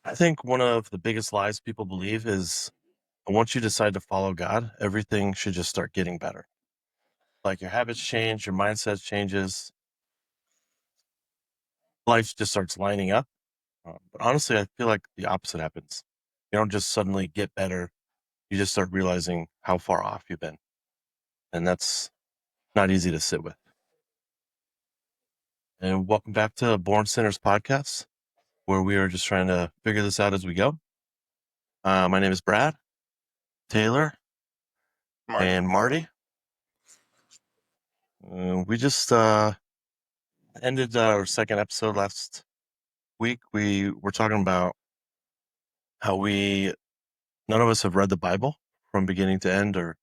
I think one of the biggest lies people believe is once you decide to follow God, everything should just start getting better. Like your habits change, your mindset changes, life just starts lining up. But honestly, I feel like the opposite happens. You don't just suddenly get better. You just start realizing how far off you've been. And that's not easy to sit with. And welcome back to Born Sinners Podcast, where we are just trying to figure this out as we go. My name is Brad, Taylor, Marty. and Marty. We just ended our second episode last week. We were talking about how none of us have read the Bible from beginning to end or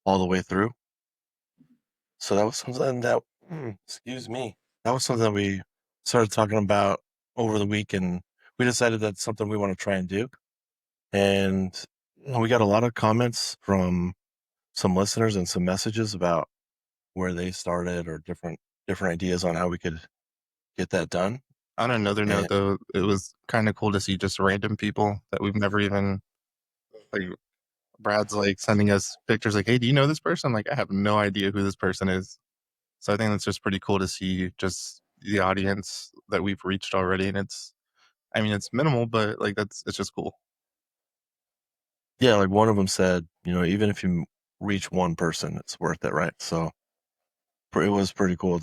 all the way through. So that was something that, excuse me, that was something that we started talking about over the week, and we decided that's something we want to try and do. And we got a lot of comments from some listeners and some messages about where they started or different ideas on how we could get that done. On another And note, though, it was kind of cool to see just random people that we've never even like. Brad's like sending us pictures, like, "Hey, do you know this person?" I'm like, I have no idea who this person is. So I think that's just pretty cool to see just the audience that we've reached already, and I mean, it's minimal, but like it's just cool. yeah, like one of them said, even if you reach one person, it's worth it, right? So it was pretty cool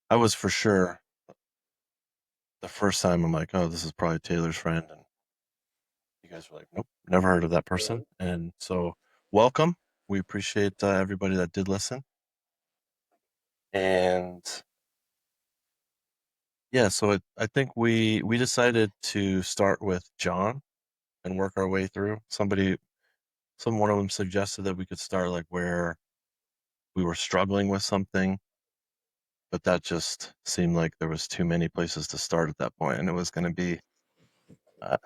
I was for sure the first time I'm like, oh, this is probably Taylor's friend. And you guys were like, nope, never heard of that person. And so welcome. We appreciate everybody that did listen. And yeah, so I think we decided to start with John and work our way through. One of them suggested that we could start like where we were struggling with something, but that just seemed like there was too many places to start at that point, and it was going to be uh,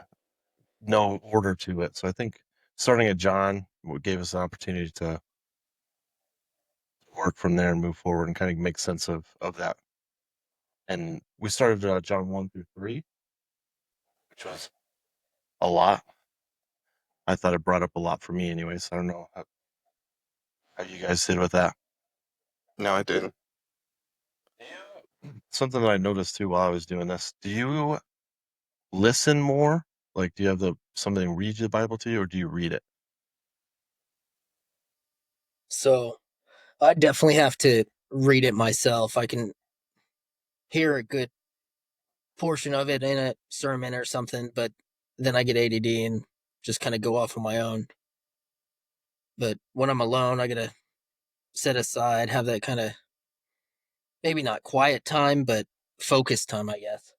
no order to it. So I think starting at John gave us an opportunity to work from there and move forward and kind of make sense of that. And we started John 1 through 3, which was a lot. I thought it brought up a lot for me, anyways. I don't know how you guys did with that. No, I didn't. Something that I noticed too while I was doing this. Do you listen more? Like, do you have something read the Bible to you, or do you read it? So I definitely have to read it myself. I can hear a good portion of it in a sermon or something, but then I get ADD and just kind of go off on my own. But when I'm alone, I gotta set aside, have that kind of maybe not quiet time, but focus time, I guess.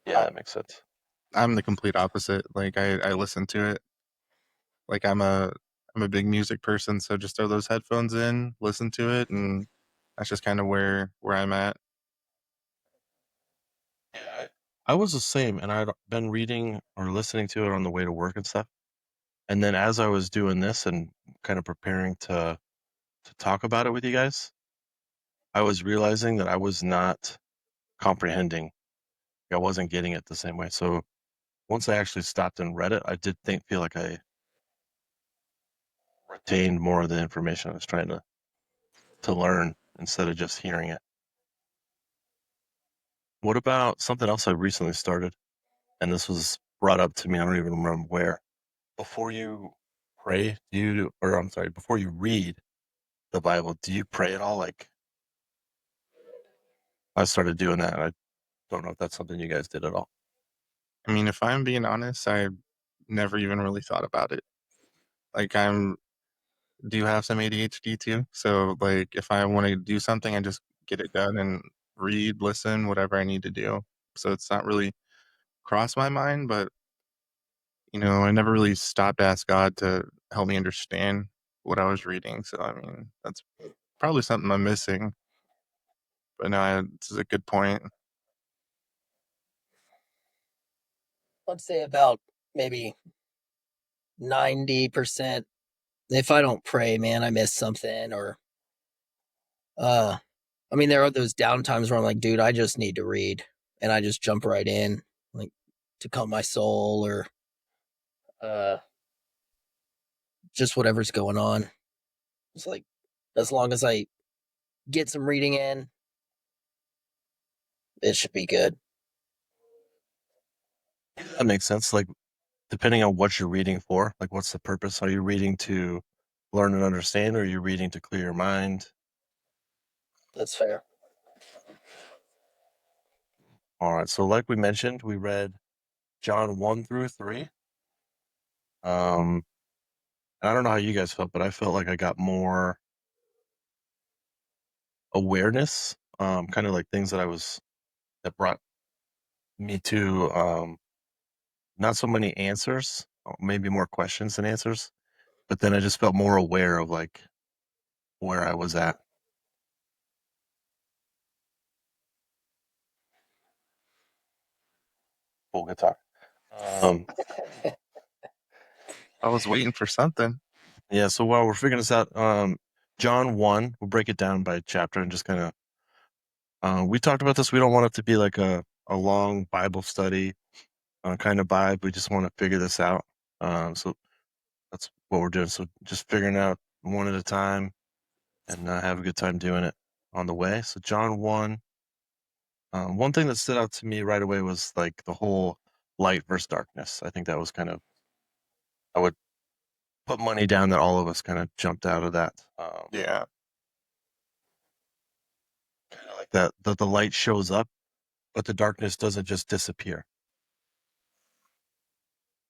Yeah, that makes sense. I'm the complete opposite. Like I listen to it. Like I'm a big music person, so just throw those headphones in, listen to it, and that's just kind of where I'm at. Yeah, I was the same, and I'd been reading or listening to it on the way to work and stuff. And then as I was doing this and kind of preparing to talk about it with you guys, I was realizing that I was not comprehending. I wasn't getting it the same way. So once I actually stopped and read it, I did feel like I retained more of the information I was trying to learn instead of just hearing it. What about something else I recently started? And this was brought up to me. I don't even remember where. Before you pray, or I'm sorry, before you read the Bible, do you pray at all? Like I started doing that. I don't know if that's something you guys did at all. I mean, if I'm being honest, I never even really thought about it. Like I'm do have some ADHD too. So like if I want to do something, I just get it done and read, listen, whatever I need to do. So it's not really crossed my mind, but I never really stopped to ask God to help me understand what I was reading. So I mean, that's probably something I'm missing. But no, it's a good point. I'd say about maybe 90%. If I don't pray, man, I miss something. Or, I mean, there are those down times where I'm like, dude, I just need to read, and I just jump right in. to calm my soul or uh, just whatever's going on. It's like as long as I get some reading in, it should be good. That makes sense. Like, depending on what you're reading for, like, what's the purpose? Are you reading to learn and understand, or are you reading to clear your mind? That's fair. All right. So, like we mentioned, we read John 1 through 3. And I don't know how you guys felt, but I felt like I got more awareness, kind of like things that brought me to not so many answers, maybe more questions than answers. But then I just felt more aware of like where I was at. Full guitar. Um, I was waiting for something. yeah. So while we're figuring this out, John 1, we'll break it down by chapter and just kind of. We talked about this. We don't want it to be like a long Bible study kind of vibe. We just want to figure this out. So that's what we're doing. So just figuring out one at a time and have a good time doing it on the way. So John 1. One thing that stood out to me right away was like the whole light versus darkness. I think that was kind of, I would put money down that all of us kind of jumped out of that. Yeah. Kind of like that the light shows up, but the darkness doesn't just disappear.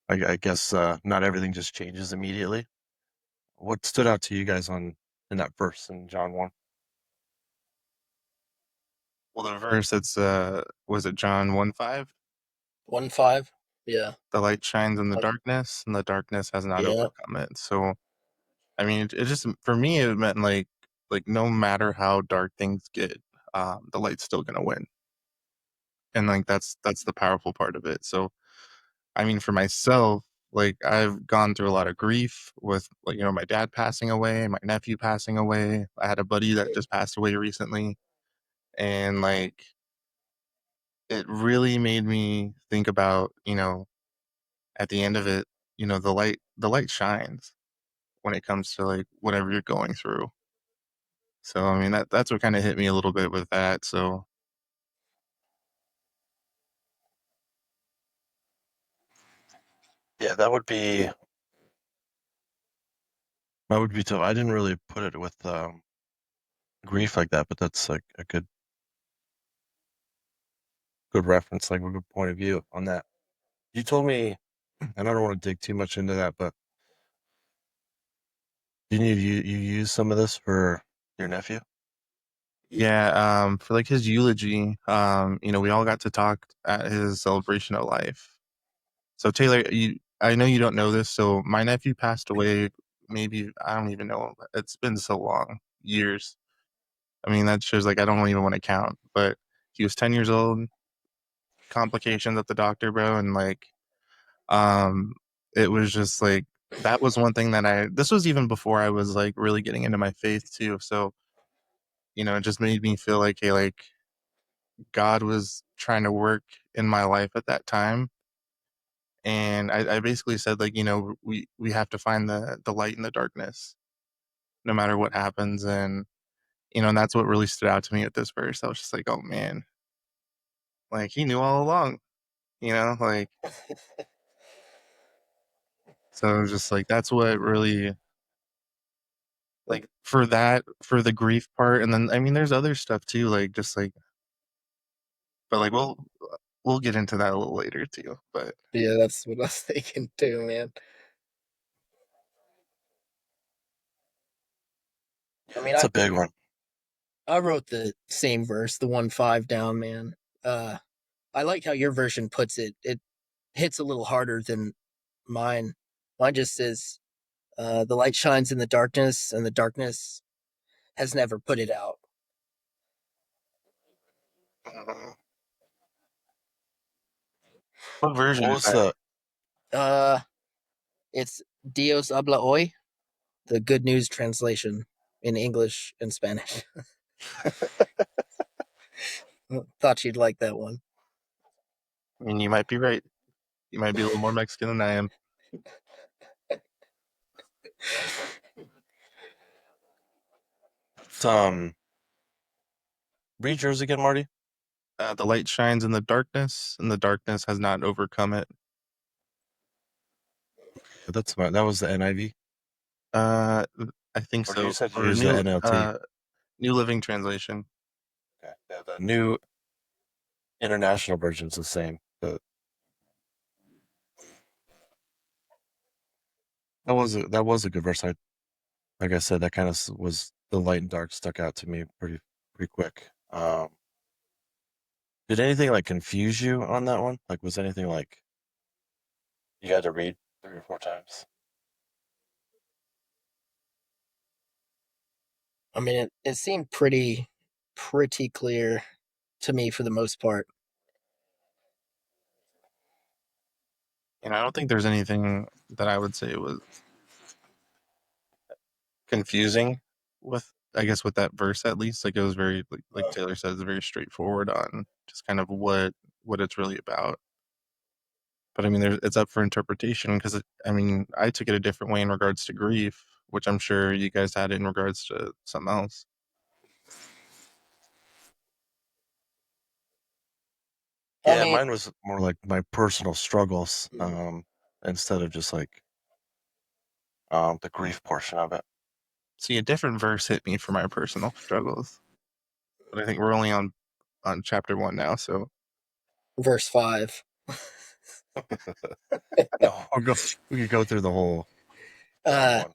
I guess not everything just changes immediately. What stood out to you guys in that verse in John 1? Well, the verse it's was it John 1:5? 1-5. Yeah. The light shines in the Like, darkness, and the darkness has not yeah. overcome it. So, I mean, it just for me it meant like no matter how dark things get, the light's still gonna win, and like that's the powerful part of it. So, I mean, for myself, like I've gone through a lot of grief with like my dad passing away, my nephew passing away. I had a buddy that just passed away recently, and like it really made me think about at the end of it, the light shines when it comes to like whatever you're going through. So I mean that's what kind of hit me a little bit with that. So Yeah, that would be tough. I didn't really put it with grief like that, but that's like a good reference, like a good point of view on that. You told me, and I don't want to dig too much into that, but didn't you use some of this for your nephew? yeah, for like his eulogy, we all got to talk at his celebration of life. So Taylor, I know you don't know this, so my nephew passed away maybe I don't even know. It's been so long, years. I mean, that shows like I don't even want to count, but he was 10 years old, complications at the doctor, bro, and like um it was just like that was one thing that this was even before I was like really getting into my faith too. So, it just made me feel like hey, like God was trying to work in my life at that time. And I basically said like, we have to find the light in the darkness, no matter what happens. And that's what really stood out to me at this verse. I was just like, oh man, like he knew all along, like so it was just like that's what really like for the grief part. And then I mean there's other stuff too, like just like but like we'll get into that a little later too. But Yeah, that's what I was thinking too, man. I mean, It's a big one. I wrote the same verse, the 1-5 down, man. I like how your version puts it. It hits a little harder than mine. Mine just says, "The light shines in the darkness, and the darkness has never put it out." what version What is was that? the Uh, it's Dios habla hoy, the Good News translation in English and Spanish. Thought you'd like that one. I mean, you might be right. You might be a little more Mexican than I am. Read yours again, Marty. The light shines in the darkness, and the darkness has not overcome it. That was the NIV. I think Or so. you said you Or used the NLT. New Living Translation. Okay. Yeah, the New International Version is the same. But that was a good verse. Like I said, that kind of was the light and dark stuck out to me pretty quick. Did anything like confuse you on that one? Like, was anything like you had to read 3 or 4 times? I mean, it seemed pretty clear to me for the most part. I don't think there's anything that I would say was confusing with, I guess, with that verse at least. Like it was very, like Taylor says, very straightforward on just kind of what it's really about. But I mean, it's up for interpretation because I mean, I took it a different way in regards to grief, which I'm sure you guys had it in regards to something else. I Yeah, mean, mine was more like my personal struggles, instead of just like the grief portion of it. See, a different verse hit me for my personal struggles, but I think we're only on chapter 1 now, so verse 5. No, we could go through the whole Uh, one.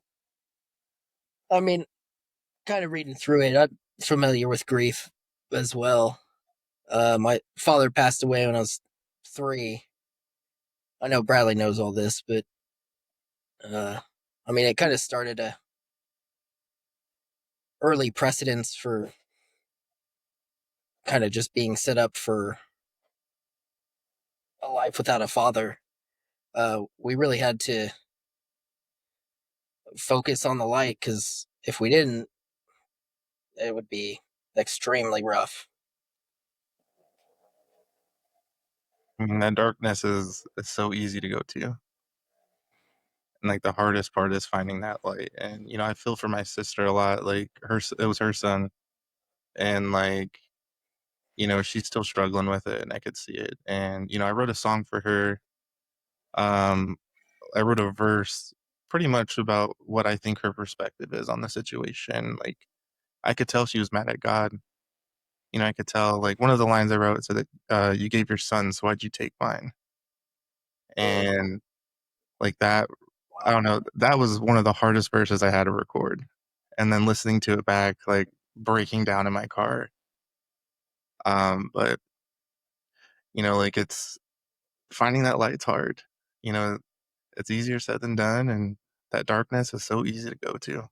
I mean, kind of reading through it, I'm familiar with grief as well. My father passed away when I was 3. I know Bradley knows all this, but I mean, it kind of started a early precedence for kind of just being set up for a life without a father. We really had to focus on the light because if we didn't, it would be extremely rough. I mean, that darkness is so easy to go to. And like the hardest part is finding that light. And I feel for my sister a lot. Like it was her son, and like she's still struggling with it, and I could see it. And I wrote a song for her. Um, I wrote a verse pretty much about what I think her perspective is on the situation. Like I could tell she was mad at God. I could tell. Like one of the lines I wrote said that you gave your son, so why'd you take mine? And like that, I don't know. That was one of the hardest verses I had to record. And then listening to it back, like breaking down in my car. But like it's finding that light's hard. You know, it's easier said than done, and that darkness is so easy to go to.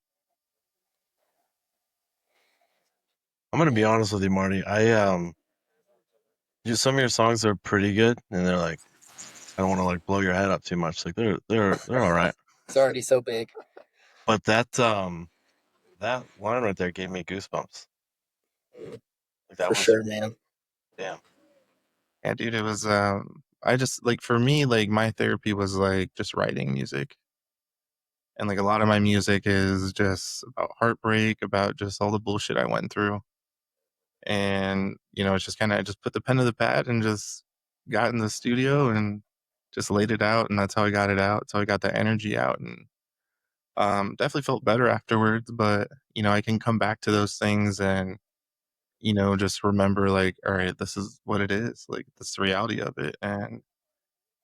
I'm gonna be honest with you, Marty. Some of your songs are pretty good, and they're like, I don't want to like blow your head up too much. Like they're all right. It's already so big. But that line right there gave me goosebumps. Like that For was sure, man. damn. Yeah, dude, it was I just like for me, like my therapy was like just writing music. And like a lot of my music is just about heartbreak, about just all the bullshit I went through. And, it's just kind of I just put the pen to the pad and just got in the studio and just laid it out, and that's how I got it out. So I got the energy out, and definitely felt better afterwards, but I can come back to those things and just remember like, all right, this is what it is. Like this is the reality of it. And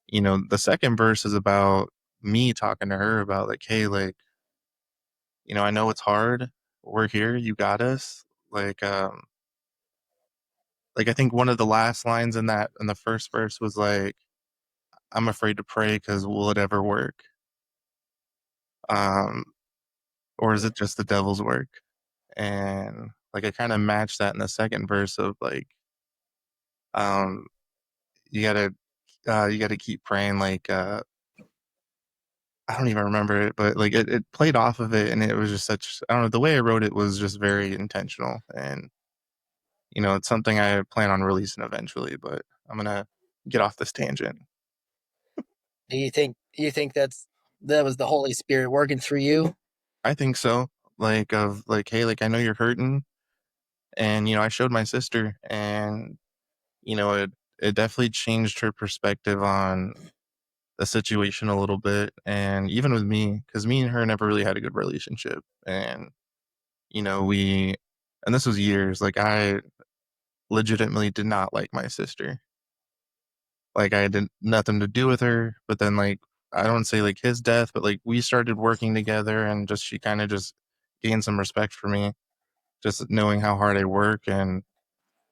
the second verse is about me talking to her about like, hey, like, I know it's hard. We're here. You got us. Like I think one of the last lines in the first verse was like, I'm afraid to pray because will it ever work? Um, or is it just the devil's work? And like I kind of matched that in the second verse of like, um, you gotta you gotta keep praying. Like I don't even remember it, but like it played off of it, and it was just such I don't know, the way I wrote it was just very intentional, and it's something I plan on releasing eventually. But I'm gonna get off this tangent. Do you think that was the Holy Spirit working through you? I think so. Like of like, hey, like I know you're hurting, and I showed my sister, and it definitely changed her perspective on the situation a little bit, and even with me, because me and her never really had a good relationship, and we, and this was years. Like I legitimately did not like my sister. Like I had nothing to do with her, but then like I don't say like his death, but like we started working together, and just she kind of just gained some respect for me, just knowing how hard I work, and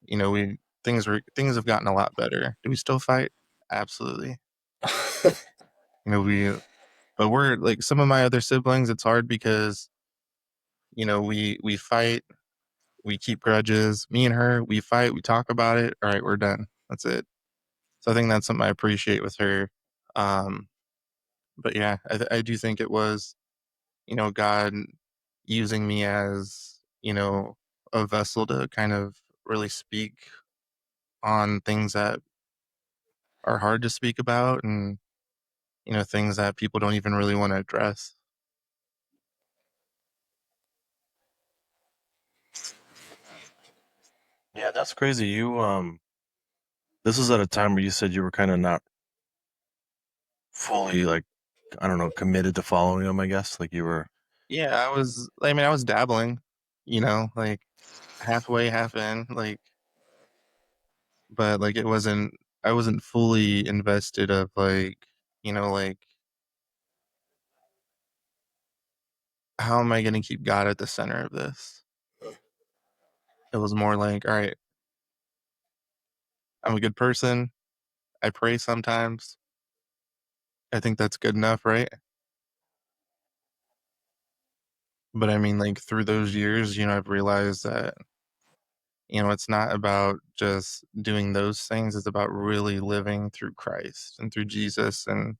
we things have gotten a lot better. Do we still fight? Absolutely. We but we're like some of my other siblings. It's hard because we fight, we keep grudges. Me and her, we fight, we talk about it. All right, we're done. That's it. So I think that's something I appreciate with her. Um, but yeah, I do think it was God using me as a vessel to kind of really speak on things that are hard to speak about, and things that people don't even really want to address. Yeah, that's crazy. This was at a time where you said you were kind of not fully like, I don't know, committed to following him, I guess. Like you were. Yeah, I was dabbling, like halfway, half in, like, but like I wasn't fully invested of like, like how am I going to keep God at the center of this? It was more like, all right, I'm a good person. I pray sometimes. I think that's good enough, right? But I mean, like through those years, I've realized that, it's not about just doing those things. It's about really living through Christ and through Jesus, and,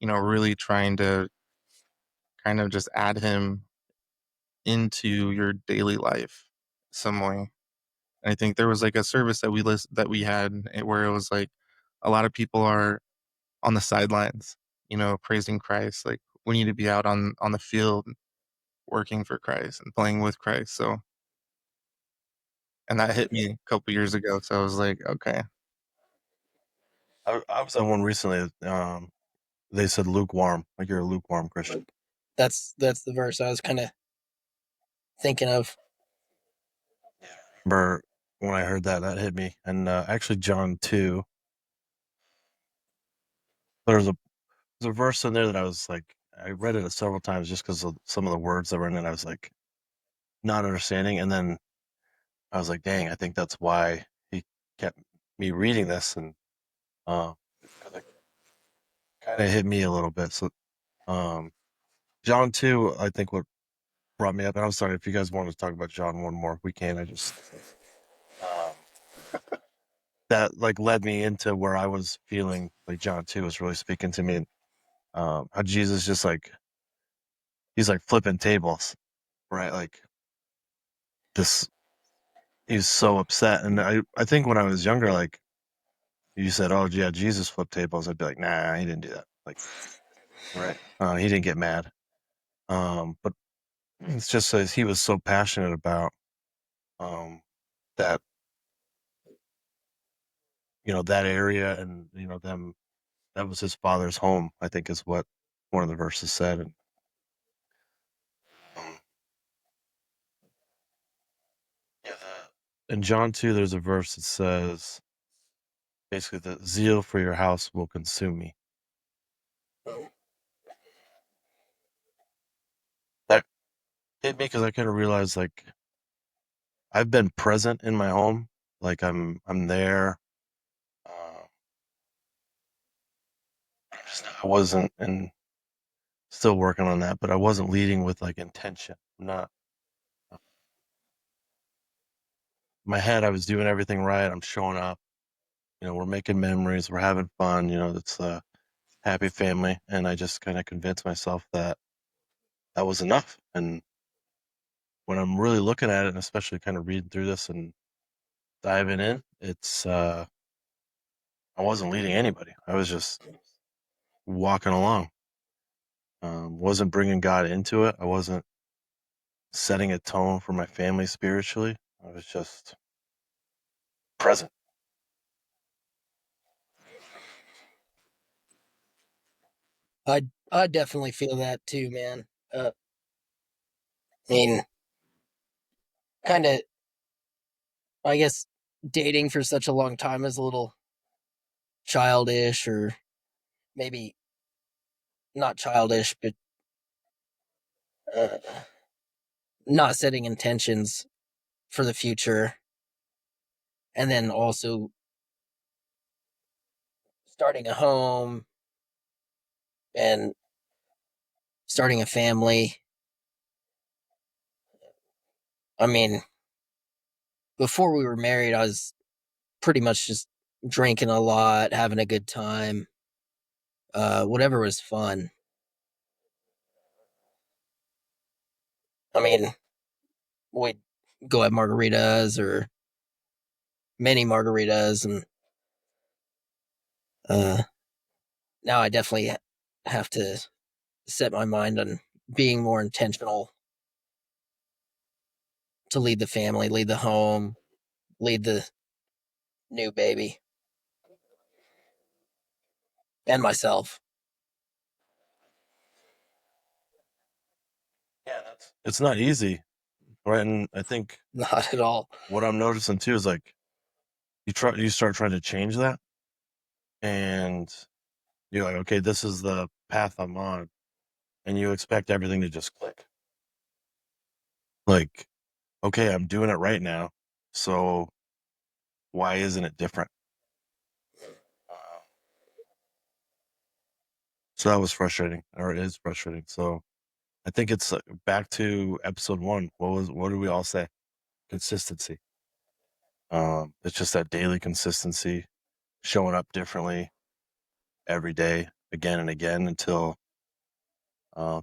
really trying to kind of just add him into your daily life some way. And I think there was like a service that we had where it was like a lot of people are on the sidelines, praising Christ. Like we need to be out on the field working for Christ and playing with Christ. So, and that hit me a couple years ago. So I was like, okay, I was on one recently. They said lukewarm, like you're a lukewarm Christian. That's the verse I was kind of thinking of. Remember when I heard that, that hit me. And actually, John 2, there's a verse in there that I was like, I read it several times just because of some of the words that were in it. I was like, not understanding. And then I was like, dang, I think that's why he kept me reading this. And uh, it kind of hit me a little bit. So, um, John 2, I think what brought me up, and I'm sorry if you guys want to talk about John one more, we can. I just, um, that like led me into where I was feeling like John 2 was really speaking to me. And how Jesus just like, he's like flipping tables, right? Like this, he's so upset. And I think when I was younger, like you said, oh, yeah, Jesus flipped tables. I'd be like, nah, he didn't do that. Like, right. He didn't get mad. But it's just as he was so passionate about um, that, that area and, them, that was his father's home, I think is what one of the verses said. And um, yeah, in John 2, there's a verse that says, basically, the zeal for your house will consume me. That hit me because I kind of realized like I've been present in my home, like I'm there. Uh, I wasn't, and still working on that, but I wasn't leading with like intention. I'm not my head. I was doing everything right. I'm showing up. We're making memories. We're having fun. It's a happy family, and I just kind of convinced myself that that was enough. And when I'm really looking at it, and especially kind of reading through this and diving in, it's I wasn't leading anybody. I was just walking along. Wasn't bringing God into it. I wasn't setting a tone for my family spiritually. I was just present. I definitely feel that too, man. I mean, kind of, I guess dating for such a long time is a little childish, or maybe not childish, but uh, not setting intentions for the future. And then also starting a home and starting a family. I mean, before we were married, I was pretty much just drinking a lot, having a good time, whatever was fun. I mean, we'd go have margaritas or many margaritas, and uh, now I definitely have to set my mind on being more intentional to lead the family, lead the home, lead the new baby, and myself. Yeah, it's not easy, right? And I think Not at all. what I'm noticing too is like you start trying to change that, and you're like, okay, this is the path I'm on, and you expect everything to just click. Like, okay, I'm doing it right now, so why isn't it different? So that was frustrating, or it is frustrating. So I think it's back to episode 1. What did we all say? Consistency. It's just that daily consistency, showing up differently every day, again and again, until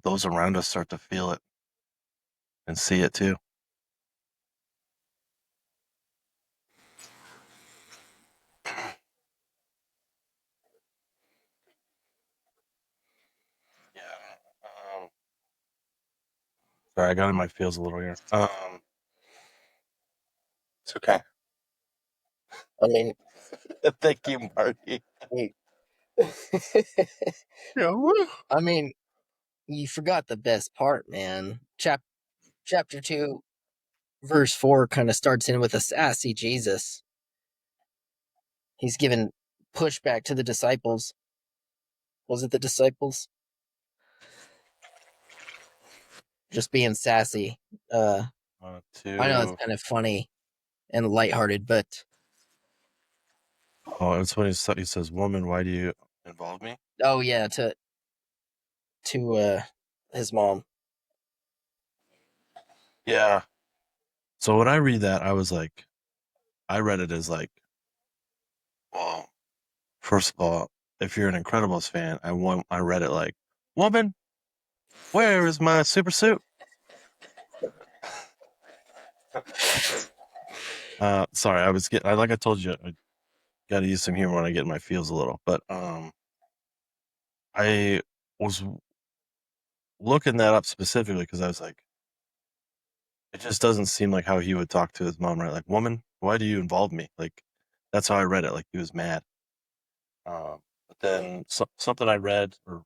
those around us start to feel it and see it too. Yeah. Sorry, I got in my feels a little here. It's okay. I mean, Thank you, Marty. Yeah, woo. I mean, you forgot the best part, man. Chapter 2, verse 4 kind of starts in with a sassy Jesus. He's given pushback to the disciples. Was it the disciples? Just being sassy. I know it's To kind of funny and lighthearted, but Oh, it's when he says, "Woman, why do you involve me?" oh yeah, to his mom. Yeah. So when I read that, I was like, I read it as like, well, first of all, if you're an Incredibles fan, I read it like, "Woman, where is my super suit?" Sorry, like I told you, I got to use some humor when I get in my feels a little. But I was looking that up specifically because I was like, it just doesn't seem like how he would talk to his mom, right? Like, "Woman, why do you involve me?" Like, that's how I read it. Like he was mad. But then something I read, or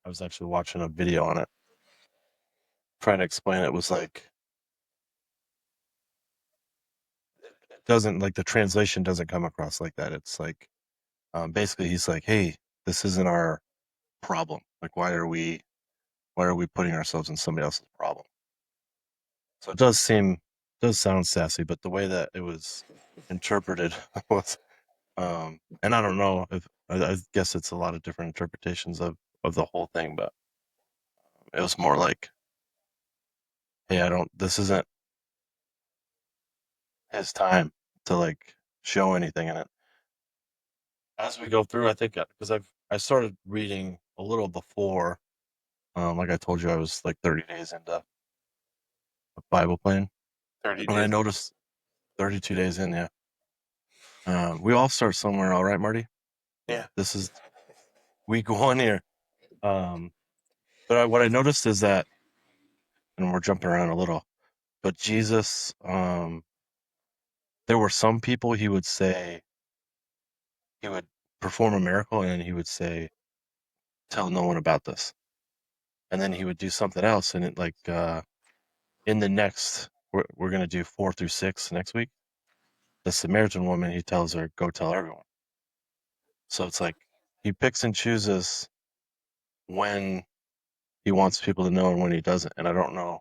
I was actually watching a video on it, trying to explain it, was like, it doesn't, like, the translation doesn't come across like that. It's like, basically he's like, hey, this isn't our problem. Like, why are we putting ourselves in somebody else's problem? So it does sound sassy, but the way that it was interpreted was, and I don't know if, I guess it's a lot of different interpretations of the whole thing, but it was more like, hey, this isn't his time to like show anything in it. As we go through, I think, because I started reading a little before, like I told you, I was like 30 days into Bible plan, 30 and I days. noticed 32 days in, yeah. We all start somewhere, all right, Marty? Yeah. This is week 1 here. But what I noticed is that, and we're jumping around a little, but Jesus, there were some people he would say, he would perform a miracle and he would say, tell no one about this. And then he would do something else. And it in the next, we're going to do 4 through 6 next week. The Samaritan woman, he tells her, go tell everyone. So it's like he picks and chooses when he wants people to know and when he doesn't. And I don't know.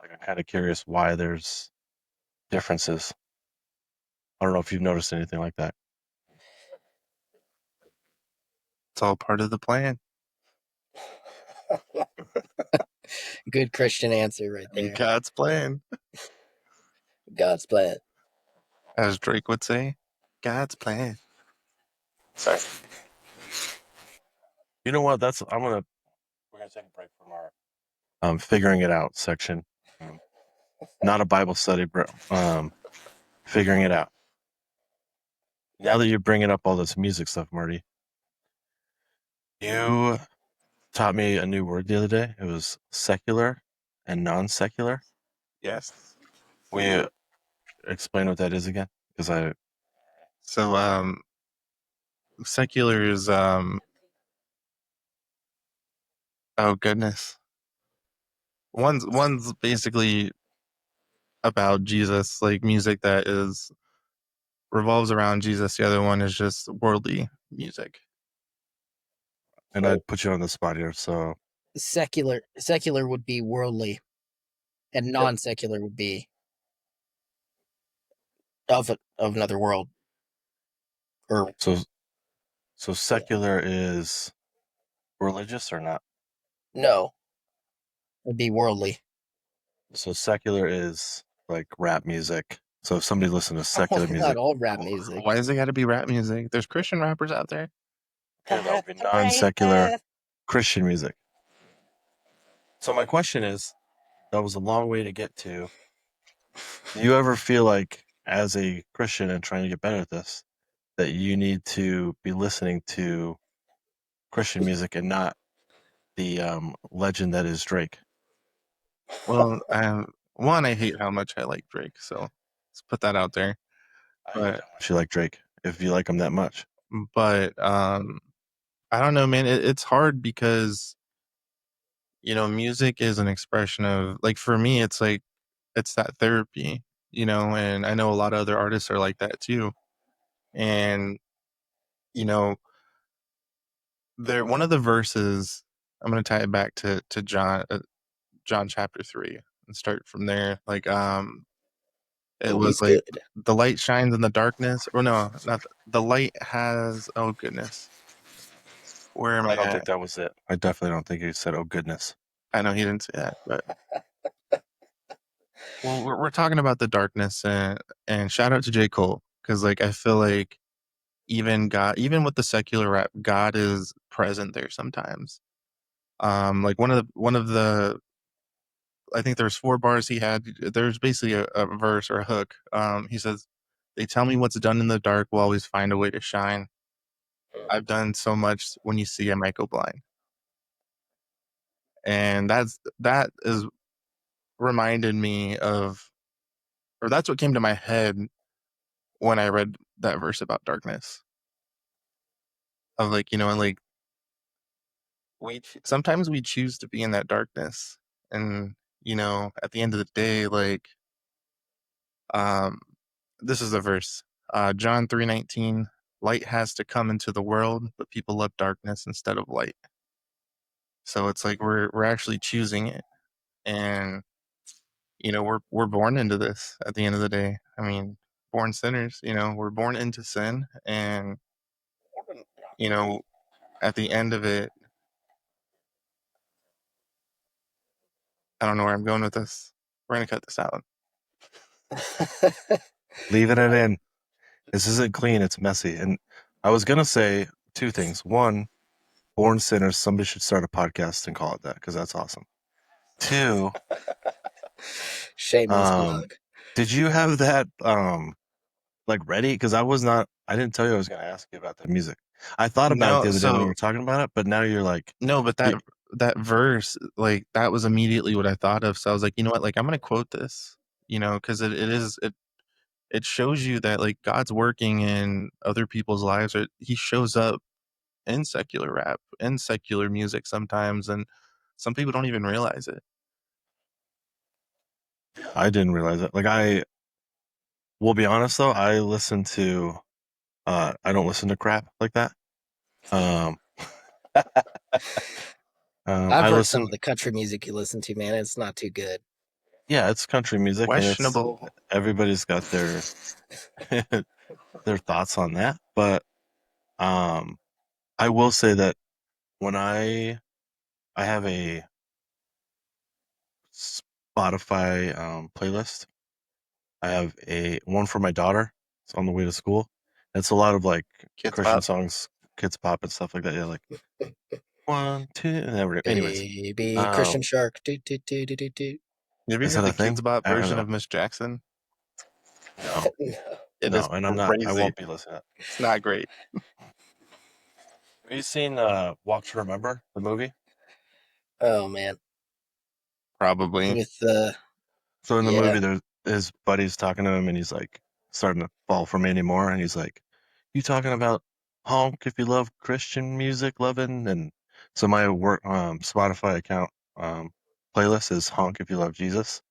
Like, I'm kind of curious why there's differences. I don't know if you've noticed anything like that. It's all part of the plan. Good Christian answer right there. God's plan. God's plan. As Drake would say, God's plan. Sorry. You know what? We're gonna take a break from our figuring it out section. Not a Bible study, but figuring it out. Now that you're bringing up all this music stuff, Marty, you taught me a new word the other day. It was secular and non-secular. Yes. Will you explain what that is again? Because So secular is oh goodness. One's basically about Jesus, like music that is revolves around Jesus. The other one is just worldly music. and I'd put you on the spot here. So Secular would be worldly, and non-secular would be of another world. Or so secular is religious or not? no, it'd be worldly. So secular is like rap music. So if somebody listens to secular music, Not all rap music. Why does it got to be rap music? There's Christian rappers out there. okay, that would be non-secular Christian music. So my question is, that was a long way to get to. Do you ever feel like, as a Christian and trying to get better at this, that you need to be listening to Christian music and not the legend that is Drake? Well, one, I hate how much I like Drake, so let's put that out there. I hate But how much you like Drake, if you like him that much. but I don't know, man. It's hard because music is an expression of, like, for me, it's like it's that therapy, and I know a lot of other artists are like that too. And you know, there one of the verses, I'm gonna tie it back to John chapter 3 and start from there. Like it was like Good. the light shines in the darkness, or no, not the light has. Oh goodness, where am I I don't at? think that was it. I definitely don't think he said, "Oh goodness." I know he didn't say that, but well, we're talking about the darkness, and shout out to J. Cole, because like I feel like even with the secular rap, God is present there sometimes. Like one of the I think there's 4 bars he had. There's basically a verse or a hook. He says, "They tell me what's done in the dark will always find a way to shine. I've done so much when you see I might go blind." And that is reminded me of, or that's what came to my head when I read that verse about darkness. Of like, and like sometimes we choose to be in that darkness, and at the end of the day, like, um, this is a verse, John 3:19. Light has to come into the world, but people love darkness instead of light. So it's like we're actually choosing it, and we're born into this at the end of the day. I mean, born sinners. We're born into sin, and you know, at the end of it, I don't know where I'm going with this. We're gonna cut this out. Leaving it in. This isn't clean. It's messy. And I was gonna say 2 things. One, born sinners. Somebody should start a podcast and call it that, because that's awesome. 2, Shameless plug. did you have that like ready because I was not. I didn't tell you I was going to ask you about the music. I thought about it No, the other day when you so were talking about it, but now you're like, no, but you, that verse, like that was immediately what I thought of. So I was like, you know what, like I'm gonna quote this, because it shows you that like God's working in other people's lives, or He shows up in secular rap, in secular music sometimes, and some people don't even realize it. I didn't realize it. Like I will be honest though, I listen to. I don't listen to crap like that. Um, I've I heard some listen. of the country music you listen to, man. It's not too good. Yeah, it's country music, and it's Questionable. everybody's got their their thoughts on that. But um, I will say that when I have a Spotify playlist. I have a one for my daughter. It's on the way to school. It's a lot of like Kids Christian pop. songs, kids pop and stuff like that. Yeah, like 1, 2, and anyways. Baby Christian Um, Shark. Do, do, do, do, do, do. You ever is hear that the a Kids thing? Bop I don't version know. of Miss Jackson? No, It no, is and I'm not. I crazy. won't be listening. It's not great. Have you seen Walk to Remember the movie? Oh man, Probably. with So in the yeah, movie, there's his buddy's talking to him, and he's like starting to fall for me anymore, and he's like, "You talking about honk if you love Christian music, loving?" And so my work Spotify account um, playlist is honk if you love Jesus.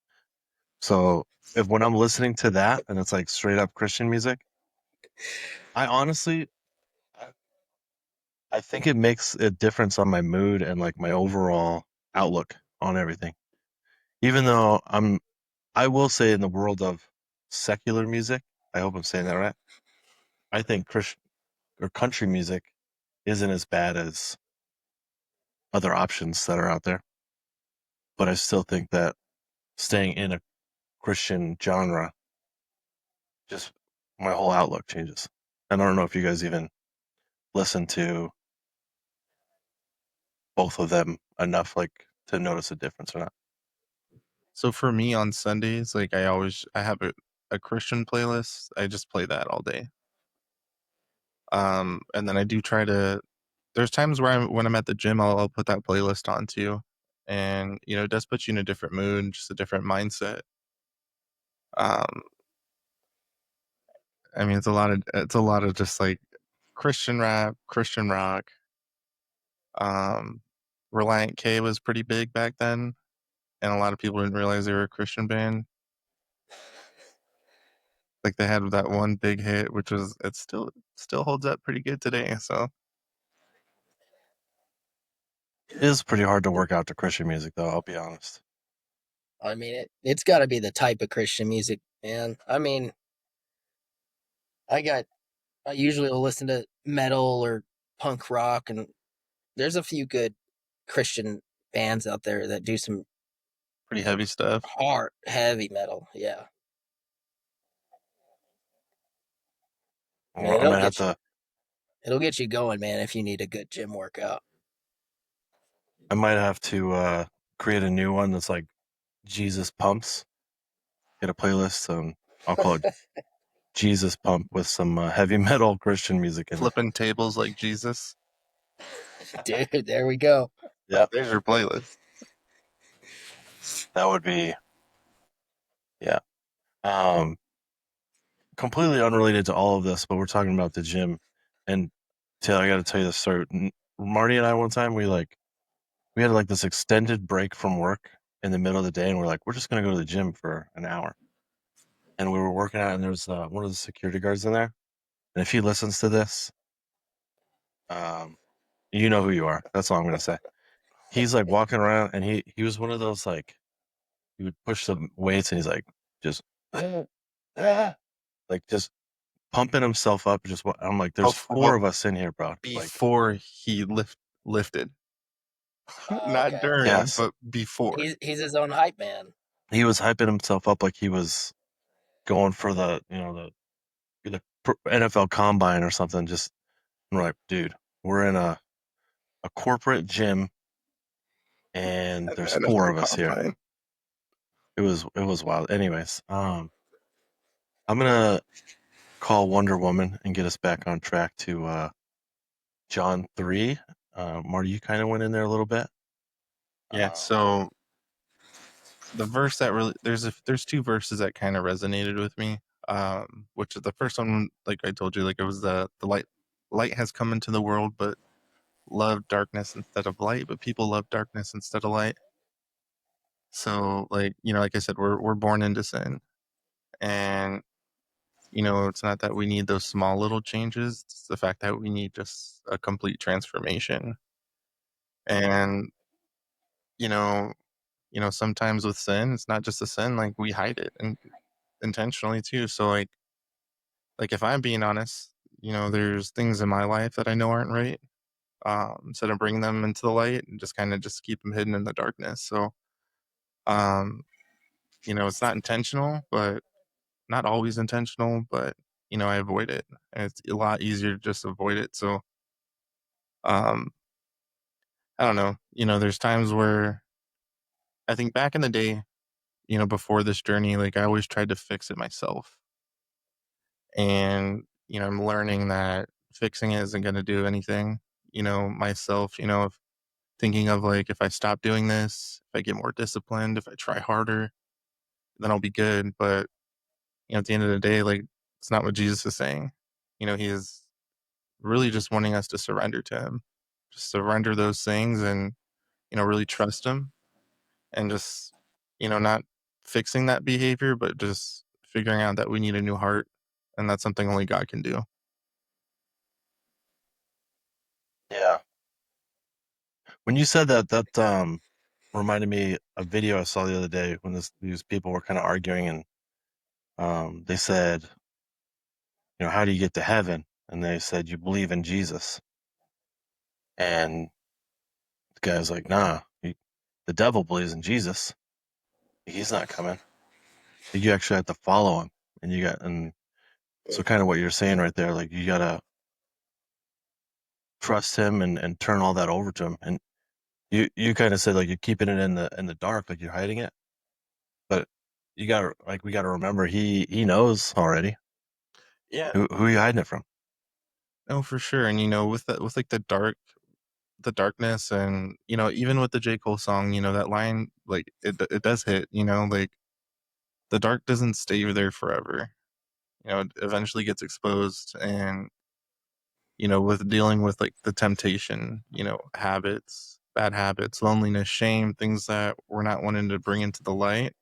So if when I'm listening to that and it's like straight up Christian music, I honestly I I think it makes a difference on my mood and like my overall outlook on everything. Even though I will say in the world of secular music, I hope I'm saying that right. I think Christian or country music isn't as bad as other options that are out there. But I still think that staying in a Christian genre, just my whole outlook changes. And I don't know if you guys even listen to both of them enough, like to notice a difference or not. So for me on Sundays, like I have a Christian playlist. I just play that all day. And then I do try to. There's times where when I'm at the gym, I'll put that playlist on too, and it does put you in a different mood, just a different mindset. Um, I mean, it's a lot of just like Christian rap, Christian rock. Um, Reliant K was pretty big back then, and a lot of people didn't realize they were a Christian band. Like they had that one big hit, which was it still holds up pretty good today. So It is pretty hard to work out to Christian music, though. I'll be honest. I mean it's got to be the type of Christian music, man. I mean, I got I usually will listen to metal or punk rock, and there's a few good Christian bands out there that do some pretty heavy stuff. hard, heavy metal. Yeah, man, I might have to. it'll get you going, man. If you need a good gym workout. I might have to create a new one that's like Jesus pumps. Get a playlist. I'll call it Jesus pump with some heavy metal Christian music in it. Flipping tables like Jesus. Dude, there we go. Yeah, There's your playlist. that would be yeah. Um, Completely unrelated to all of this, but we're talking about the gym. And Taylor, I got to tell you this story. Marty and I one time we had like this extended break from work in the middle of the day, and we're like, we're just gonna go to the gym for an hour. And we were working out, and there was one of the security guards in there. And if he listens to this, um, you know who you are. That's all I'm gonna say. He's like walking around, and he was one of those like he would push the weights, and he's like just like just pumping himself up. I'm like, there's four What of us in here, bro. Like, before he lifted, Oh, not okay. during, yes, but before. He's his own hype man. he was hyping himself up like he was going for the NFL Combine or something. Just we're like, dude, we're in a corporate gym, and At the there's four NFL of us here. Combine. It was wild. Anyways, I'm gonna call Wonder Woman and get us back on track to John 3. Marty, you kind of went in there a little bit. Yeah. So the verse that really there's two verses that kind of resonated with me. Which is the first one, like I told you, like it was the light has come into the world, but love darkness instead of light, but people love darkness instead of light. So like, like I said, we're born into sin. And it's not that we need those small little changes, it's the fact that we need just a complete transformation. And you know, sometimes with sin, it's not just a sin, like we hide it and intentionally too. So like if I'm being honest, there's things in my life that I know aren't right. Instead of bringing them into the light and just kind of just keep them hidden in the darkness. So um, it's not intentional, but not always intentional, but I avoid it. And it's a lot easier to just avoid it. So um, I don't know. There's times where I think back in the day, before this journey, like I always tried to fix it myself. And, I'm learning that fixing it isn't going to do anything, myself, if thinking of like, if I stop doing this, if I get more disciplined, if I try harder, then I'll be good. But, at the end of the day, like, it's not what Jesus is saying. He is really just wanting us to surrender to him, just surrender those things and, really trust him and just, not fixing that behavior, but just figuring out that we need a new heart. And that's something only God can do. Yeah. When you said that, that reminded me a video I saw the other day when these people were kind of arguing, and they said, how do you get to heaven? And they said, you believe in Jesus. And the guy was like, nah, the devil believes in Jesus. He's not coming. You actually have to follow him. And so kind of what you're saying right there, like you gotta trust him and turn all that over to him. And you kind of said like you're keeping it in the dark, like you're hiding it. But we gotta remember he knows already. Yeah. Who are you hiding it from? No, for sure. And with like the darkness, and even with the J. Cole song, that line, like it does hit. Like the dark doesn't stay there forever. It eventually gets exposed, and with dealing with like the temptation, habits, bad habits, loneliness, shame, things that we're not wanting to bring into the light.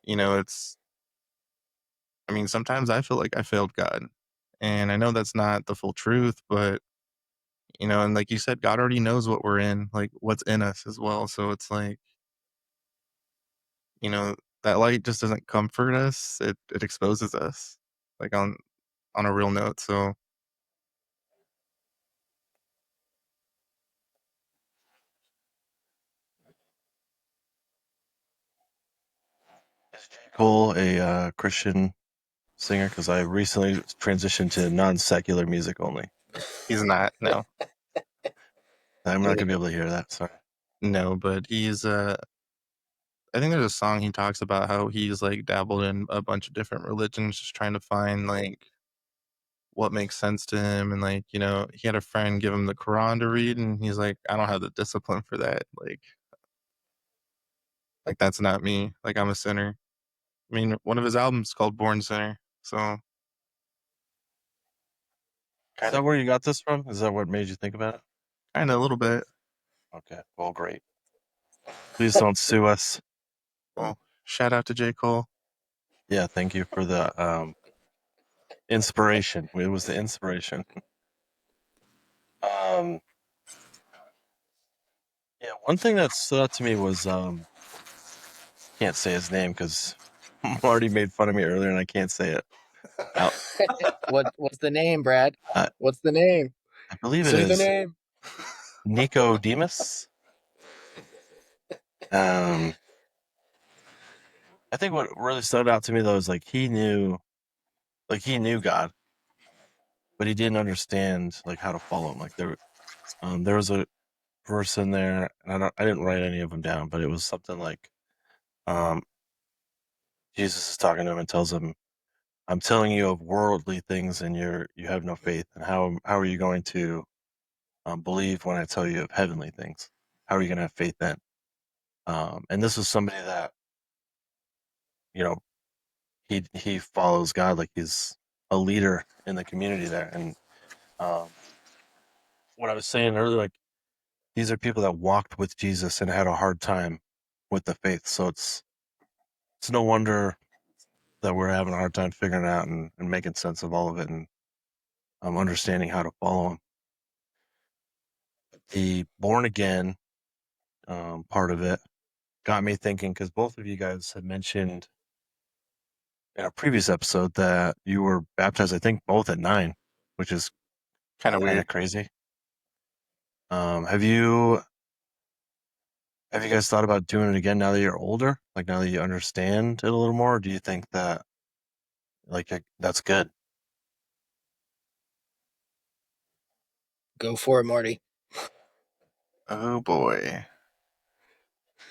It's. I mean, sometimes I feel like I failed God, and I know that's not the full truth, but and like you said, God already knows what we're in, like what's in us as well. So it's like, you know, that light just doesn't comfort us. It exposes us like on a real note. So Is J. Cole a Christian singer? Because I recently transitioned to non-secular music only. he's not, no. I'm not gonna be able to hear that. Sorry. No, but he's I think there's a song he talks about how he's like dabbled in a bunch of different religions just trying to find like what makes sense to him. And like, he had a friend give him the Quran to read, and he's like, I don't have the discipline for that. Like that's not me. Like I'm a sinner. I mean, one of his albums is called Born Sinner. So Is that where you got this from? Is that what made you think about it? kind of a little bit. Okay. Well, great. Please don't sue us. Well, shout out to J. Cole. Yeah. Thank you for the inspiration. It was the inspiration. Um, yeah. One thing that stood out to me was can't say his name because Marty made fun of me earlier and I can't say it. What's the name, Brad? I, What's the name? I believe it Say the is name. Nicodemus. Um, I think what really stood out to me though is like he knew God, but he didn't understand like how to follow him. Like there was a verse in there, and I didn't write any of them down, but it was something like, um, Jesus is talking to him and tells him, I'm telling you of worldly things, and you have no faith. And how are you going to believe when I tell you of heavenly things? How are you going to have faith then? And this is somebody that you know he follows God, like he's a leader in the community there. And um, what I was saying earlier, like these are people that walked with Jesus and had a hard time with the faith. So it's no wonder that we're having a hard time figuring it out and making sense of all of it and understanding how to follow him. The born again part of it got me thinking because both of you guys had mentioned in a previous episode that you were baptized, I think, both at 9, which is Kind of kind weird. of crazy. Have you guys thought about doing it again now that you're older? Like now that you understand it a little more? Or do you think that that's good? Go for it, Marty. Oh boy.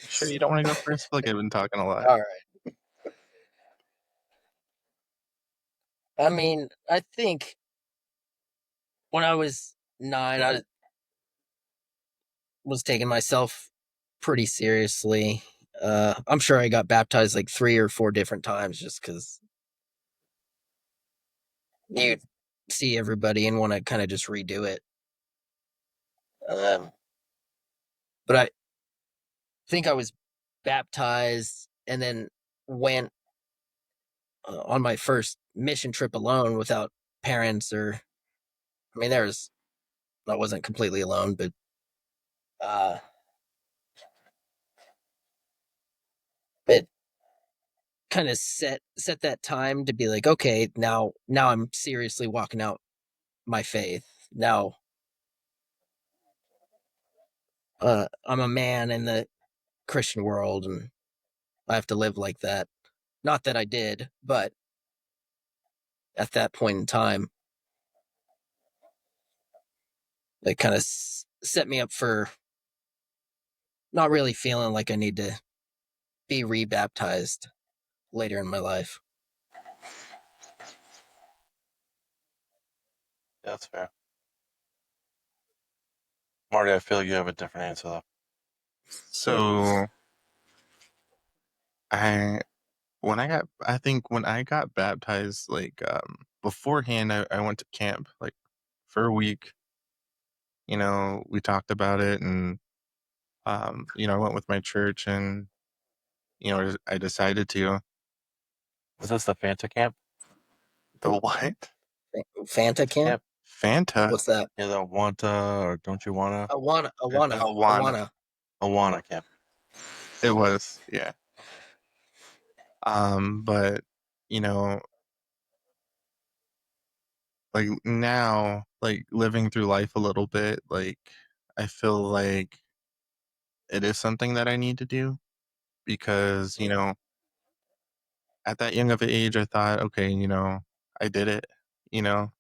You sure you don't want to go first? I feel like I've been talking a lot. All right. I mean, I think when I was 9, I was taking myself pretty seriously. I'm sure I got baptized like 3 or 4 different times just because you see everybody and want to kind of just redo it. But I think I was baptized and then went on my first mission trip alone without parents or, I mean, I wasn't completely alone, but uh, it kind of set that time to be like, okay, now I'm seriously walking out my faith. Now I'm a man in the Christian world and I have to live like that. Not that I did, but at that point in time, it kind of set me up for not really feeling like I need to be rebaptized later in my life. Yeah, that's fair. Marty, I feel you have a different answer though. So I I think when I got baptized, like beforehand I went to camp like for a week. We talked about it and I went with my church and I decided to. Was this the Fanta camp? The what? Fanta camp? Camp? Fanta? What's that? Yeah, the Wanta or don't you wanna? Fanta? Awana. Awana camp. It was, yeah. But you know, like now, like living through life a little bit, like I feel like it is something that I need to do because, at that young of an age, I thought, okay, I did it, you know,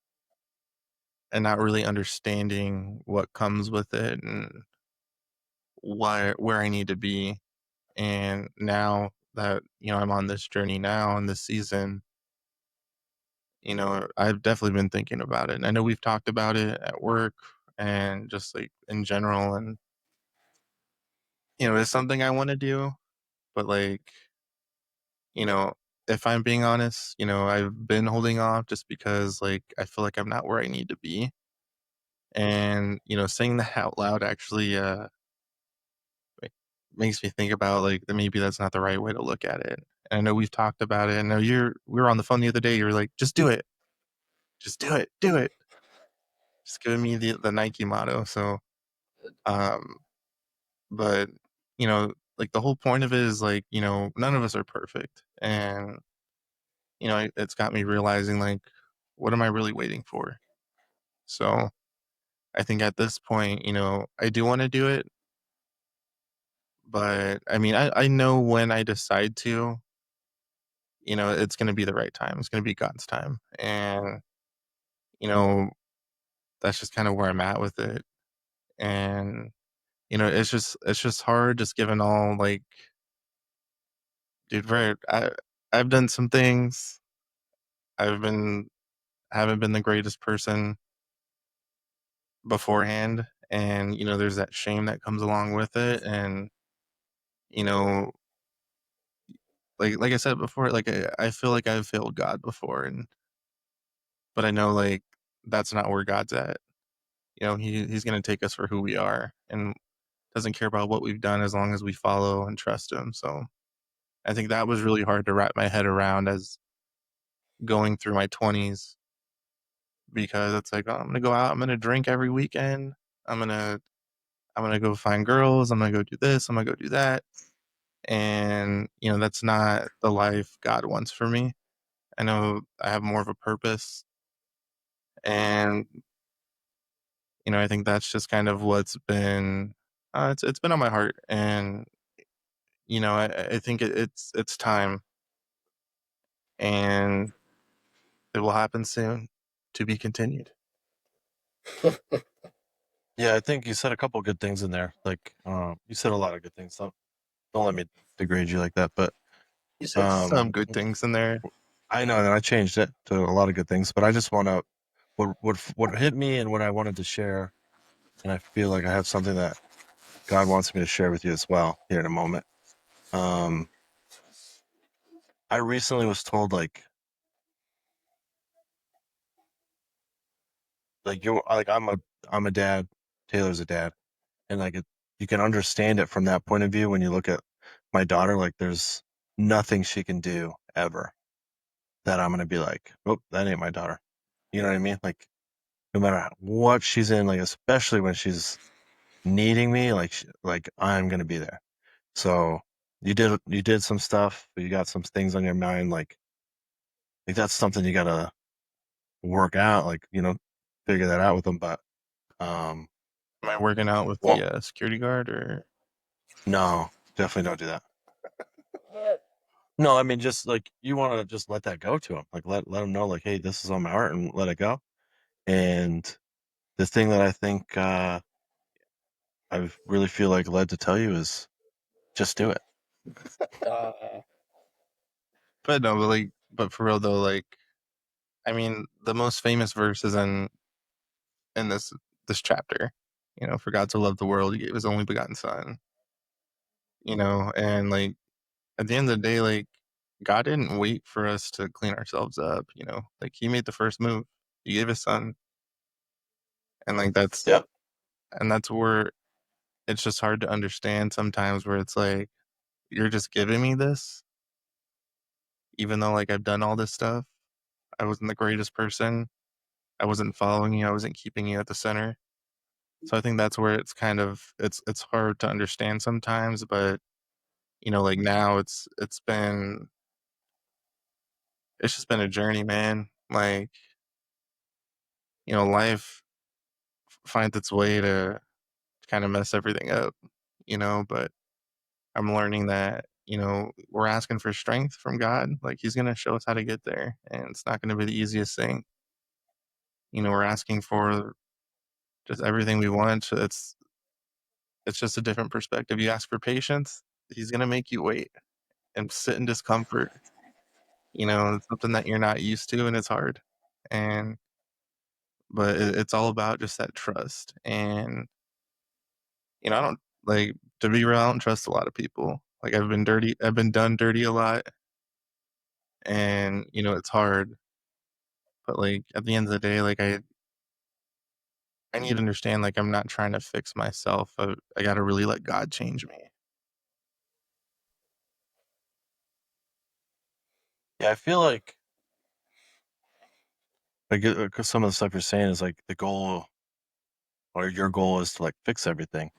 and not really understanding what comes with it and where I need to be. And now that, I'm on this journey now in this season, I've definitely been thinking about it. And I know we've talked about it at work and just like in general. And, it's something I want to do, but like, you know, if I'm being honest, I've been holding off just because like I feel like I'm not where I need to be. And, saying that out loud actually like, makes me think about like that maybe that's not the right way to look at it. And I know we've talked about it. I know we were on the phone the other day, you were like, just do it. Just do it. Just giving me the Nike motto. So um but like the whole point of it is like, none of us are perfect. And it's got me realizing like what am I really waiting for? So I think at this point, I do want to do it, but I mean, I know when I decide to, it's going to be the right time. It's going to be God's time. And, you know, that's just kind of where I'm at with it. And, it's just hard just given all like, dude, I've done some things haven't been the greatest person beforehand, and there's that shame that comes along with it, and you know like I said before, like I feel like I've failed God before, but I know like that's not where God's at. He's gonna take us for who we are, and doesn't care about what we've done as long as we follow and trust him. So I think that was really hard to wrap my head around as going through my 20s, because it's like, oh, I'm gonna go out, I'm gonna drink every weekend, I'm gonna I'm gonna go find girls, I'm gonna go do this, I'm gonna go do that. And that's not the life God wants for me. I know I have more of a purpose, and I think that's just kind of what's been it's been on my heart. And I think it's time, and it will happen soon. To be continued. Yeah, I think you said a couple good things in there. Like, you said a lot of good things. Don't let me degrade you like that. But You said some good things in there. I know, and I changed it to a lot of good things. But I just want to what hit me and what I wanted to share, and I feel like I have something that God wants me to share with you as well here in a moment. I recently was told I'm a dad, Taylor's a dad, and you can understand it from that point of view when you look at my daughter. Like, there's nothing she can do ever that I'm gonna be like, oh, that ain't my daughter. You know what I mean? Like, no matter what she's in, like especially when she's needing me, like I'm gonna be there. So you did some stuff, you got some things on your mind, like that's something you gotta work out, figure that out with them. But um, Am I working out with well, the security guard, or? no, definitely don't do that. No, I mean, just like you want to just let that go to him, like let him know, like, hey, this is on my heart, and let it go. And the thing that I think I really feel like led to tell you is just do it. But no, but for real though, like, I mean, the most famous verse is in this chapter. For God to love the world, He gave His only begotten Son. And like at the end of the day, like God didn't wait for us to clean ourselves up. Like He made the first move. He gave His Son, and like Yeah. that's where it's just hard to understand sometimes. Where it's like, you're just giving me this, even though like I've done all this stuff. I wasn't the greatest person. I wasn't following you. I wasn't keeping you at the center. So I think that's where it's kind of it's hard to understand sometimes. But like now it's just been a journey, man. Like life finds its way to kind of mess everything up. But I'm learning that we're asking for strength from God. Like He's gonna show us how to get there, and it's not gonna be the easiest thing. We're asking for just everything we want. It's just a different perspective. You ask for patience, He's gonna make you wait and sit in discomfort. It's something that you're not used to, and it's hard. And but it's all about just that trust. And I don't like to be real. I don't trust a lot of people. Like I've been dirty. I've been done dirty a lot, and it's hard. But like at the end of the day, like I need to understand. Like I'm not trying to fix myself. I got to really let God change me. Yeah, I feel like because some of the stuff you're saying is like the goal, or your goal is to like fix everything,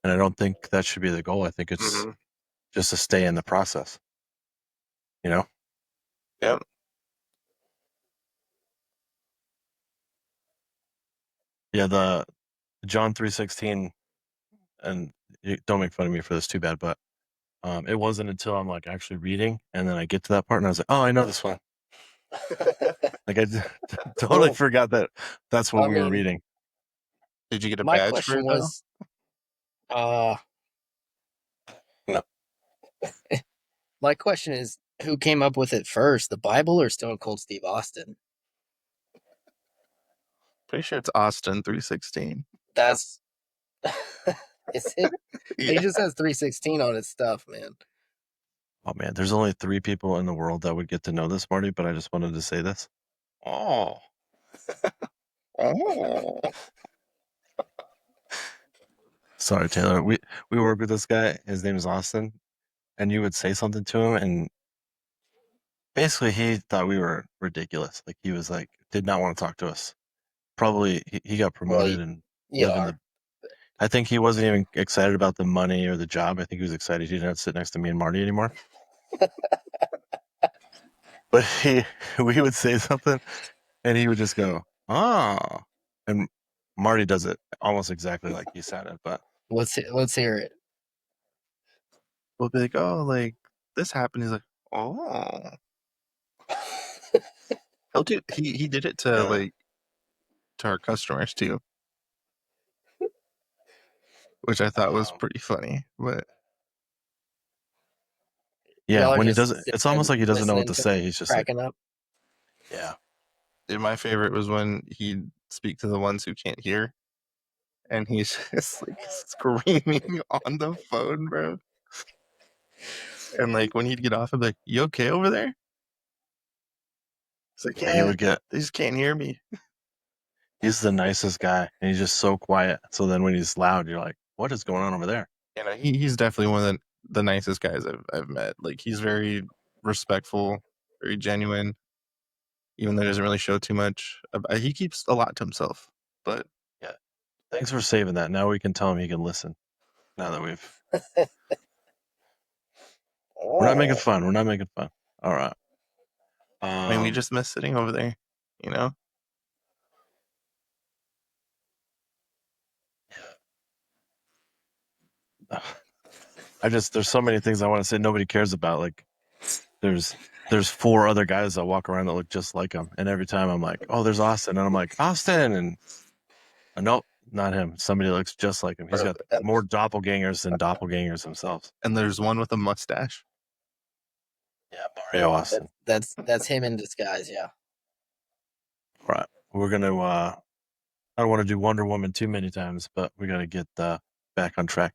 and I don't think that should be the goal. I think it's Mm-hmm. just to stay in the process. You know? Yep. Yeah. The John 3:16, and don't make fun of me for this too bad, but it wasn't until I'm like actually reading, and then I get to that part, and I was like, oh, I know this one. Like I totally Well, forgot that that's what I we were mean, reading. Did you get a my badge for question it though? was, uh, No. my question is, Who came up with it first, the Bible or Stone Cold Steve Austin? Pretty sure it's Austin 316. That's is it? Yeah. He just has 316 on his stuff, man. Oh man, there's only 3 people in the world that would get to know this, Marty, but I just wanted to say this. Oh. Oh. Sorry, Taylor. We work with this guy. His name is Austin, and you would say something to him, and basically he thought we were ridiculous. Like he was like did not want to talk to us. Probably he got promoted and You living are. the. I think he wasn't even excited about the money or the job. I think he was excited he didn't have to sit next to me and Marty anymore. But we would say something, and he would just go, "Ah," and Marty does it almost exactly like he said it, but Let's hear it. We'll be like, oh, like this happened. He's like, oh. He did it to yeah. to our customers too, which I thought was Um, pretty funny. But yeah, Y'all are when he just doesn't, sitting it's there almost like he doesn't know what listening to to say. him, He's just like, cracking up. yeah, my favorite was when he'd speak to the ones who can't hear, and he's just like screaming on the phone, bro. And like when he'd get off, I'd be like, "You okay over there?" It's like, yeah, he "Yeah, would get. they just can't hear me." He's the nicest guy, and he's just so quiet. So then when he's loud, you're like, what is going on over there? You know, he's definitely one of the nicest guys I've met. Like he's very respectful, very genuine, even though he doesn't really show too much. He keeps a lot to himself, but Yeah, thanks for saving that. Now we can tell him he can listen. Now that we're not making fun. We're not making fun. All right. I mean, we just miss sitting over there, you know? there's so many things I want to say nobody cares about. Like there's 4 other guys that walk around that look just like him, and every time I'm like, oh, there's Austin, and I'm like Austin, and nope, not him. Somebody looks just like him. He's got more doppelgangers than doppelgangers themselves. And there's one with a mustache. Yeah, Mario Austin. That's him in disguise. Yeah. All right, we're gonna. I don't want to do Wonder Woman too many times, but we got to get back on track.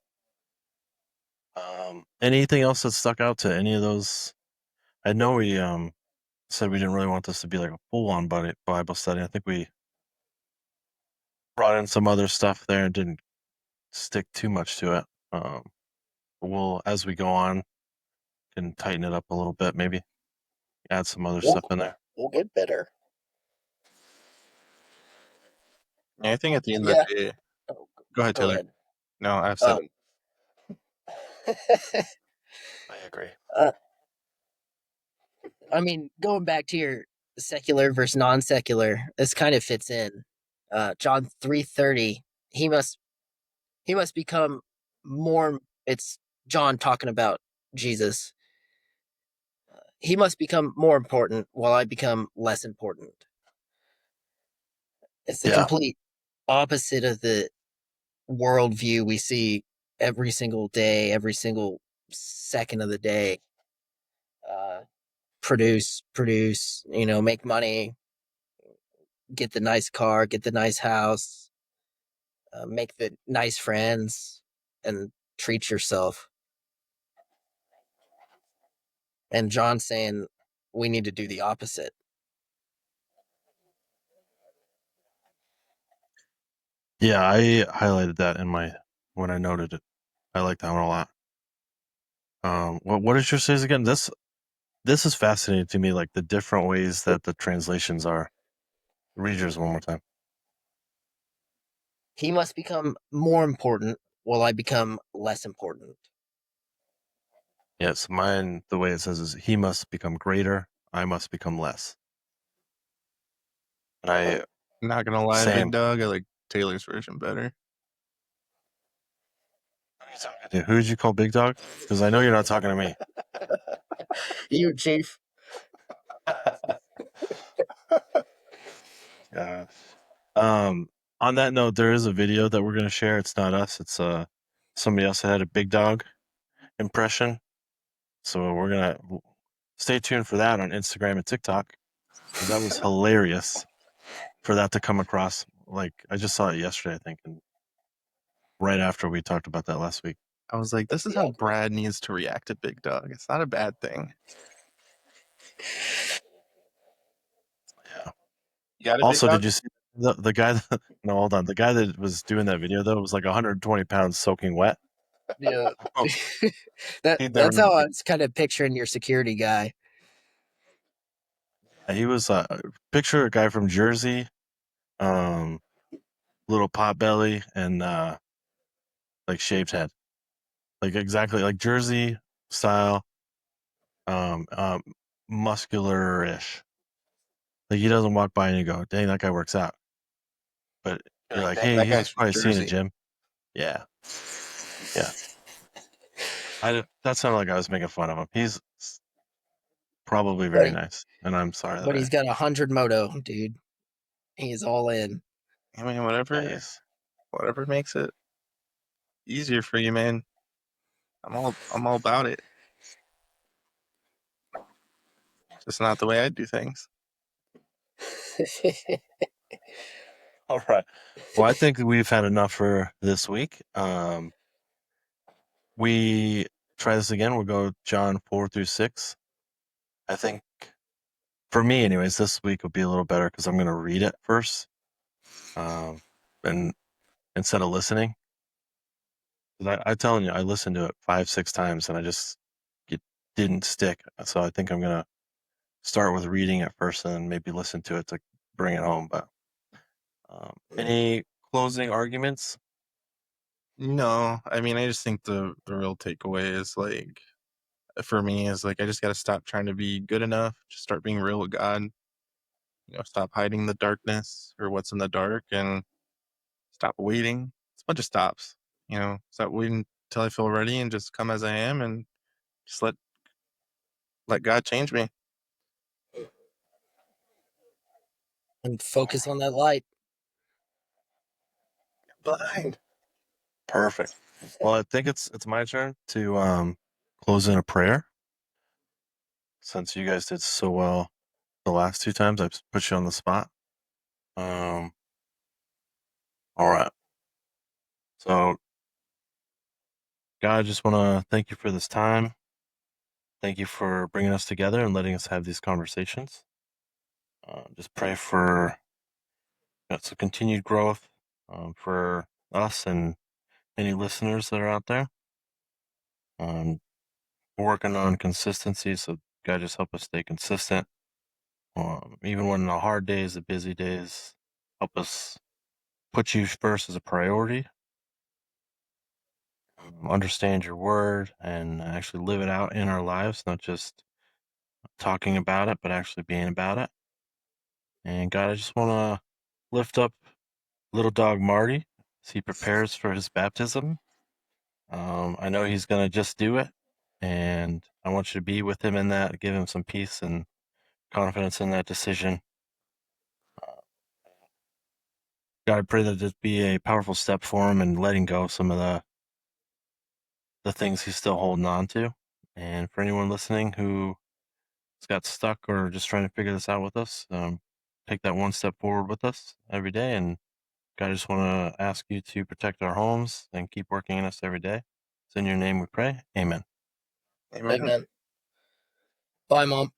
Anything else that stuck out to any of those? I know we said we didn't really want this to be like a full-on Bible study. I think we brought in some other stuff there and didn't stick too much to it. We'll, as we go on, can tighten it up a little bit, maybe add some other stuff in there. We'll get better. Yeah, I think at the end of Yeah. the day, Oh, go ahead, go Taylor. ahead. No, I've said it. I agree. I mean, going back to your secular versus non-secular, this kind of fits in. John 3:30, he must become more. It's John talking about Jesus. He must become more important while I become less important. It's the Yeah. complete opposite of the worldview we see every single day, every single second of the day. Produce, make money, get the nice car, get the nice house, make the nice friends, and treat yourself. And John's saying we need to do the opposite. Yeah, I highlighted that in when I noted it. I like that one a lot. What is your says again? This is fascinating to me, like the different ways that the translations are. Read yours one more time. He must become more important while I become less important. Yes, mine, the way it says is he must become greater, I must become less. And I Not gonna lie, same. Big Dog, I like Taylor's version better. Who did you call Big Dog? Because I know you're not talking to me. You, Chief. Yeah. On that note, there is a video that we're gonna share. It's not us. It's somebody else that had a Big Dog impression. So we're gonna stay tuned for that on Instagram and TikTok. That was hilarious for that to come across. Like, I just saw it yesterday, I think, and right after we talked about that last week. I was like, this is how Brad needs to react to Big Dog. It's not a bad thing. Yeah. You got it, Also, Big Dog? did you see the guy that, no, hold on. The guy that was doing that video, though, was like 120 pounds soaking wet. Yeah. Oh, That's how I was kind of picturing your security guy. He was picture a guy from Jersey, little pot belly and like shaved head, like exactly like Jersey style, muscular-ish. Like, he doesn't walk by and you go, "Dang, that guy works out." But you're like, dang, "Hey, that he guy's was from probably seeing a Jersey. gym." Yeah, yeah. That sounded like I was making fun of him. He's probably very nice, and I'm sorry But that he's got 100 moto, dude. He's all in. I mean, whatever makes it easier for you, man. I'm all about it. Just not the way I do things. All right. Well, I think we've had enough for this week. We try this again. We'll go John 4-6. I think, for me anyways, this week will be a little better because I'm going to read it first, and instead of listening. I'm telling you, I listened to it 5-6 times and it didn't stick. So I think I'm going to start with reading it first and then maybe listen to it to bring it home. But any closing arguments? No, I mean, I just think the real takeaway is like, for me, is like, I just got to stop trying to be good enough. Just start being real with God. Stop hiding the darkness or what's in the dark, and stop waiting. It's a bunch of stops. Stop waiting until I feel ready and just come as I am, and just let God change me. And focus on that light. Blind. Perfect. Well, I think it's my turn to close in a prayer. Since you guys did so well the last 2 times, I've put you on the spot. All right. So, God, I just want to thank you for this time. Thank you for bringing us together and letting us have these conversations. Just pray for some continued growth for us and any listeners that are out there. We're working on consistency, so God, just help us stay consistent. Even when the hard days, the busy days, help us put you first as a priority. Understand your word and actually live it out in our lives, not just talking about it, but actually being about it. And God, I just want to lift up little dog Marty as he prepares for his baptism. I know he's going to just do it, and I want you to be with him in that, give him some peace and confidence in that decision. God, I pray that this be a powerful step for him and letting go of some of the things he's still holding on to. And for anyone listening who has got stuck or just trying to figure this out with us, take that one step forward with us every day. And God, I just want to ask you to protect our homes and keep working in us every day. It's in your name we pray. Amen. Amen. Amen. Bye, Mom.